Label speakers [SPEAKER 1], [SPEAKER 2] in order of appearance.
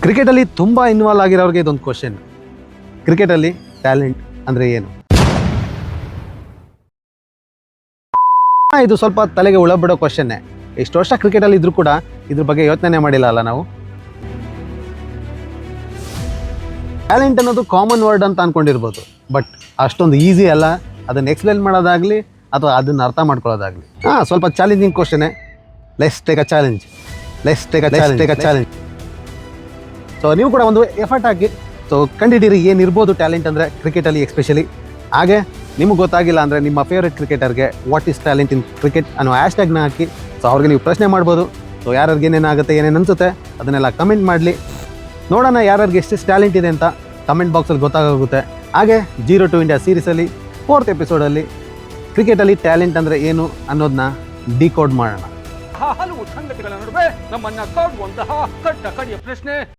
[SPEAKER 1] ಕ್ರಿಕೆಟಲ್ಲಿ ತುಂಬ ಇನ್ವಾಲ್ವ್ ಆಗಿರೋರಿಗೆ ಇದೊಂದು ಕ್ವಶನ್. ಕ್ರಿಕೆಟಲ್ಲಿ ಟ್ಯಾಲೆಂಟ್ ಅಂದರೆ ಏನು? ಇದು ಸ್ವಲ್ಪ ತಲೆಗೆ ಉಳಬಿಡೋ ಕ್ವಶನ್ನೇ. ಇಷ್ಟು ವರ್ಷ ಕ್ರಿಕೆಟಲ್ಲಿ ಇದ್ರೂ ಕೂಡ ಇದ್ರ ಬಗ್ಗೆ ಯೋಚನೆ ಮಾಡಿಲ್ಲ ಅಲ್ಲ ನಾವು. ಟ್ಯಾಲೆಂಟ್ ಅನ್ನೋದು ಕಾಮನ್ ವರ್ಡ್ ಅಂತ ಅನ್ಕೊಂಡಿರ್ಬೋದು, ಬಟ್ ಅಷ್ಟೊಂದು ಈಸಿ ಅಲ್ಲ ಅದನ್ನು ಎಕ್ಸ್ಪ್ಲೇನ್ ಮಾಡೋದಾಗಲಿ ಅಥವಾ ಅದನ್ನು ಅರ್ಥ ಮಾಡ್ಕೊಳ್ಳೋದಾಗಲಿ. ಸ್ವಲ್ಪ ಚಾಲೆಂಜಿಂಗ್ ಕ್ವಶನ್ನೇ. Let's take a challenge. So ನೀವು ಕೂಡ ಒಂದು ಎಫರ್ಟ್ ಹಾಕಿ ಸೊ ಕಂಡಿಡೀರಿ ಏನಿರ್ಬೋದು ಟ್ಯಾಲೆಂಟ್ ಅಂದರೆ ಕ್ರಿಕೆಟಲ್ಲಿ ಎಸ್ಪೆಷಲಿ. ಹಾಗೆ ನಿಮಗೆ ಗೊತ್ತಾಗಿಲ್ಲ ಅಂದರೆ ನಿಮ್ಮ ಫೇವ್ರೆಟ್ ಕ್ರಿಕೆಟರ್ಗೆ what is talent in cricket ಅನ್ನೋ ಹ್ಯಾಶ್ಟ್ಯಾಗ್ನ ಹಾಕಿ ಸೊ ಅವ್ರಿಗೆ ನೀವು ಪ್ರಶ್ನೆ ಮಾಡ್ಬೋದು. ಸೊ ಯಾರಿಗೆ ಏನೇನಾಗುತ್ತೆ ಏನೇನು ಅನಿಸುತ್ತೆ ಅದನ್ನೆಲ್ಲ ಕಮೆಂಟ್ ಮಾಡಲಿ. ನೋಡೋಣ ಯಾರಿಗೆ ಎಷ್ಟೆಷ್ಟು ಟ್ಯಾಲೆಂಟ್ ಇದೆ ಅಂತ ಕಮೆಂಟ್ ಬಾಕ್ಸಲ್ಲಿ ಗೊತ್ತಾಗುತ್ತೆ. ಹಾಗೆ 0 to India ಸೀರೀಸಲ್ಲಿ 4th ಎಪಿಸೋಡಲ್ಲಿ ಕ್ರಿಕೆಟಲ್ಲಿ ಟ್ಯಾಲೆಂಟ್ ಅಂದರೆ ಏನು ಅನ್ನೋದನ್ನ ಡಿಕೋಡ್ ಮಾಡೋಣ.
[SPEAKER 2] ಹಲವು ಸಂಗತಿಗಳ ನಡುವೆ ನಮ್ಮನ್ನ ಕಾಡುವಂತಹ ಕಟ್ಟ ಕಡೆಯ ಪ್ರಶ್ನೆ.